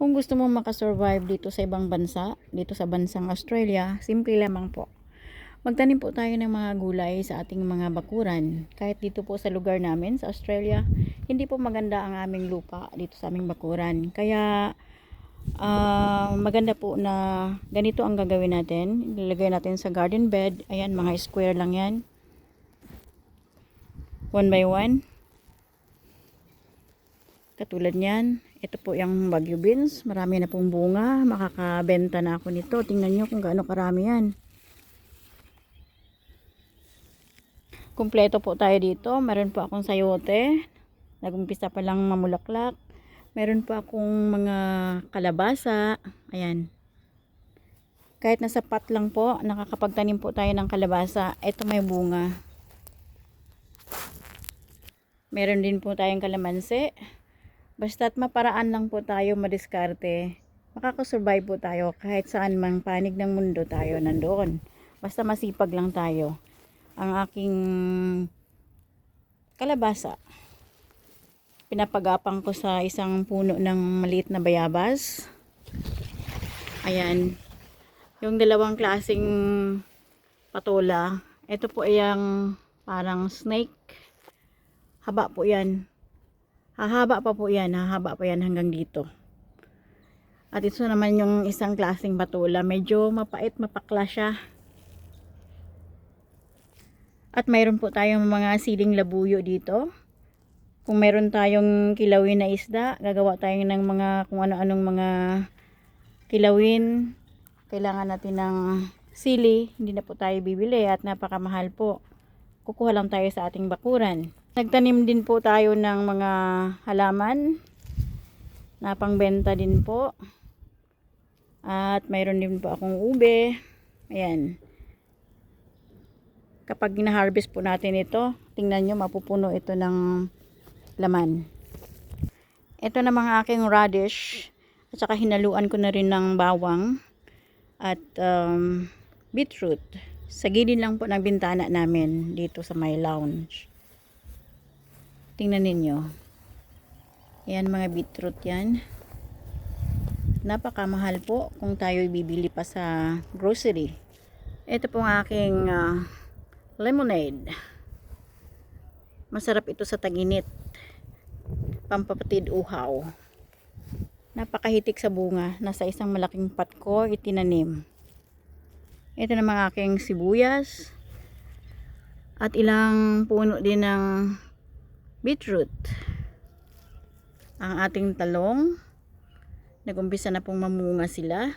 Kung gusto mo makasurvive dito sa ibang bansa, dito sa bansang Australia, simple lamang po. Magtanim po tayo ng mga gulay sa ating mga bakuran. Kahit dito po sa lugar namin sa Australia, hindi po maganda ang aming lupa dito sa aming bakuran. Kaya maganda po na ganito ang gagawin natin. Ilalagay natin sa garden bed. Ayan, mga square lang yan. 1 by 1. Katulad niyan. Ito po yung Baguio beans. Marami na pong bunga. Makakabenta na ako nito. Tingnan nyo kung gaano karami yan. Kumpleto po tayo dito. Meron po akong sayote. Nagumpisa pa lang mamulaklak. Meron po akong mga kalabasa. Ayan. Kahit nasa pot lang po, nakakapagtanim po tayo ng kalabasa. Ito may bunga. Meron din po tayong kalamansi. Basta't maparaan lang po tayo madiskarte, makakasurvive po tayo kahit saan mang panig ng mundo tayo nandoon. Basta masipag lang tayo. Ang aking kalabasa, pinapagapang ko sa isang puno ng maliit na bayabas. Ayan. Yung dalawang klaseng patola. Ito po ay ang parang snake. Haba po yan. Hahaba pa po yan. Hahaba pa yan hanggang dito. At ito naman yung isang klaseng patola. Medyo mapait, mapakla siya. At mayroon po tayong mga siling labuyo dito. Kung meron tayong kilawin na isda, gagawa tayo ng mga kung ano-anong mga kilawin. Kailangan natin ng sili. Hindi na po tayo bibili at napakamahal po. Kukuha lang tayo sa ating bakuran. Nagtanim din po tayo ng mga halaman na pangbenta din po. At mayroon din po akong ube. Ayan. Kapag gina-harvest po natin ito, tingnan nyo, mapupuno ito ng laman. Ito na mga aking radish. At saka hinaluan ko na rin ng bawang at beetroot. Sa gilid lang po ng bintana namin dito sa my lounge. Tingnan ninyo. Ayan, mga beetroot yan. Napakamahal po kung tayo bibili pa sa grocery. Ito pong aking lemonade. Masarap ito sa tag-init. Pampapatid uhaw. Napakahitik sa bunga. Nasa isang malaking pot ko itinanim. Ito na mga aking sibuyas. At ilang puno din ng beetroot. Ang ating talong. Nagumpisa na pong mamunga sila.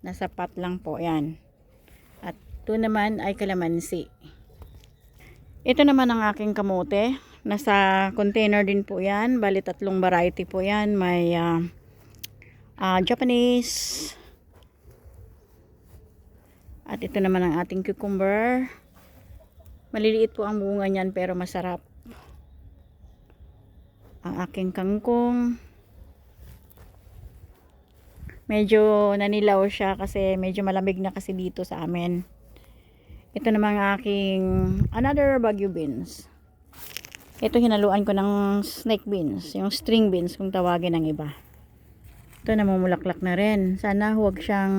Nasa pot lang po yan. At ito naman ay kalamansi. Ito naman ang aking kamote. Nasa container din po yan. Bali 3 variety po yan. May Japanese. At ito naman ang ating cucumber. Maliliit po ang bunga niyan pero masarap. Ang aking kangkong. Medyo nanilaw siya kasi medyo malamig na kasi dito sa amin. Ito naman ang aking another Baguio beans. Ito hinaluan ko ng snake beans. Yung string beans kung tawagin ng iba. Ito namumulaklak na rin. Sana huwag siyang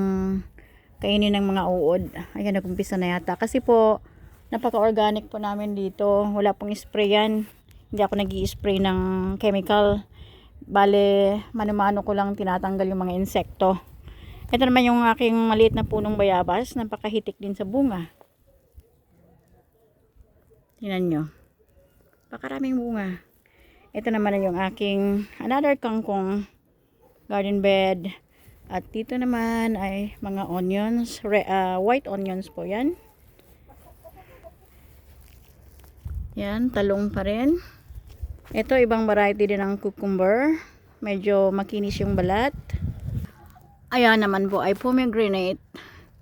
kainin ng mga uod. Ayan, nagumpisa na yata. Kasi po, napaka-organic po namin dito. Wala pong spray yan. Hindi ako nag-i-spray ng chemical. Bale, mano-mano ko lang tinatanggal yung mga insekto. Ito naman yung aking maliit na punong bayabas. Napakahitik din sa bunga. Tingnan nyo. Pakaraming bunga. Ito naman yung aking another kangkong garden bed. At dito naman ay mga onions. White onions po yan. Yan, talong pa rin. Ito, ibang variety din ng cucumber. Medyo makinis yung balat. Ayan naman po ay pomegranate.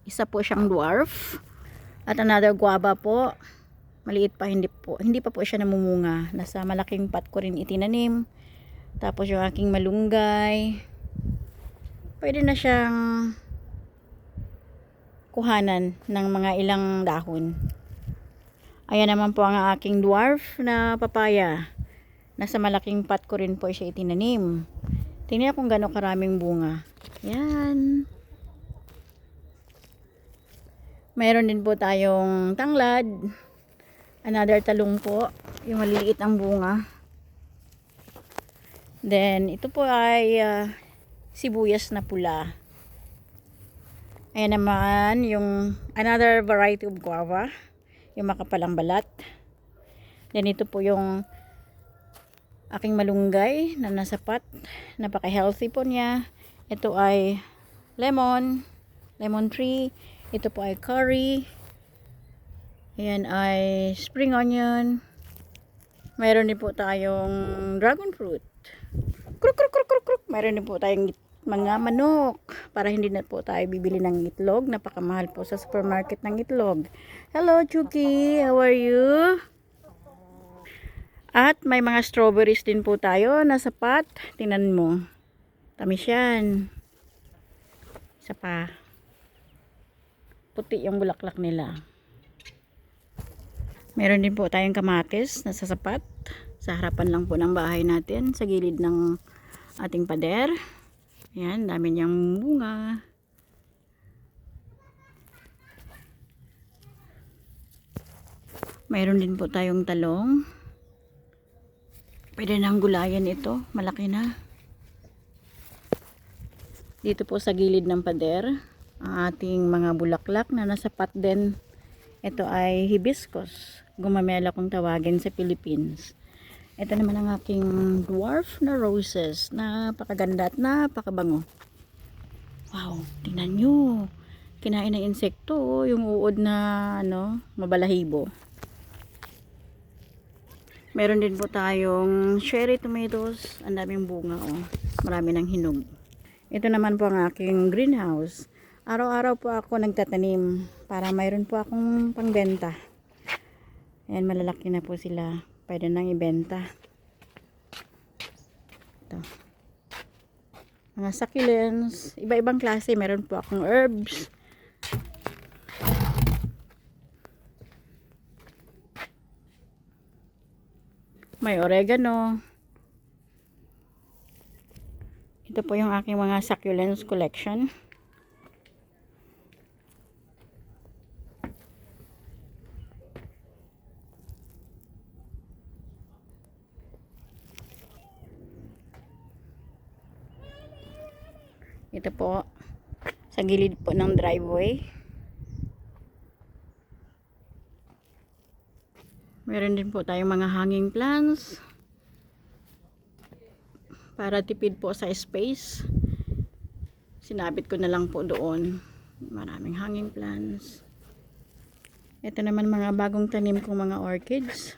Isa po siyang dwarf. At another guava po. Maliit pa, hindi pa po siya namumunga. Nasa malaking pot ko rin itinanim. Tapos yung aking malunggay. Pwede na siyang kuhanan ng mga ilang dahon. Ayan naman po ang aking dwarf na papaya. Nasa malaking pot ko rin po siya itinanim. Tingnan kung gaano karaming bunga. Yan. Mayroon din po tayong tanglad. Another talong po. Yung maliliit ang bunga. Then, ito po ay sibuyas na pula. Ayan naman yung another variety of guava. Yung makapalang balat. Then, ito po yung aking malunggay na nasapat. Napaka-healthy po niya. Ito ay lemon tree. Ito po ay curry. Ayan ay spring onion. Mayroon din po tayong dragon fruit. Kruk, kruk, kruk, kruk, kruk. Mayroon din po tayong mga manok. Para hindi na po tayo bibili ng itlog. Napakamahal po sa supermarket ng itlog. Hello, Chucky. How are you? At may mga strawberries din po tayo na sapat. Tingnan mo. Tamis yan. Isa pa. Puti yung bulaklak nila. Meron din po tayong kamatis na sasapat. Sa harapan lang po ng bahay natin. Sa gilid ng ating pader. Ayan, dami niyang bunga. Mayroon din po tayong talong. Pwede nang gulayan ito. Malaki na. Dito po sa gilid ng pader. Ang ating mga bulaklak na nasapat din. Ito ay hibiscus. Gumamela kung tawagin sa Philippines. Ito naman ang aking dwarf na roses. Napakaganda at napakabango. Wow, tingnan nyo. Kinain ng insekto. Yung uod na mabalahibo. Meron din po tayong cherry tomatoes. Ang daming bunga. Marami ng hinog. Ito naman po ang aking greenhouse. Araw-araw po ako nagtatanim para mayroon po akong pangbenta. Ayan, malalaki na po sila. Pwede nang ibenta. Ito. Mga succulents. Iba-ibang klase. Meron po akong herbs. May oregano. Ito po yung aking mga succulents collection. Ito po, sa gilid po ng driveway. Meron din po tayong mga hanging plants. Para tipid po sa space. Sinabit ko na lang po doon. Maraming hanging plants. Ito naman mga bagong tanim kong mga orchids.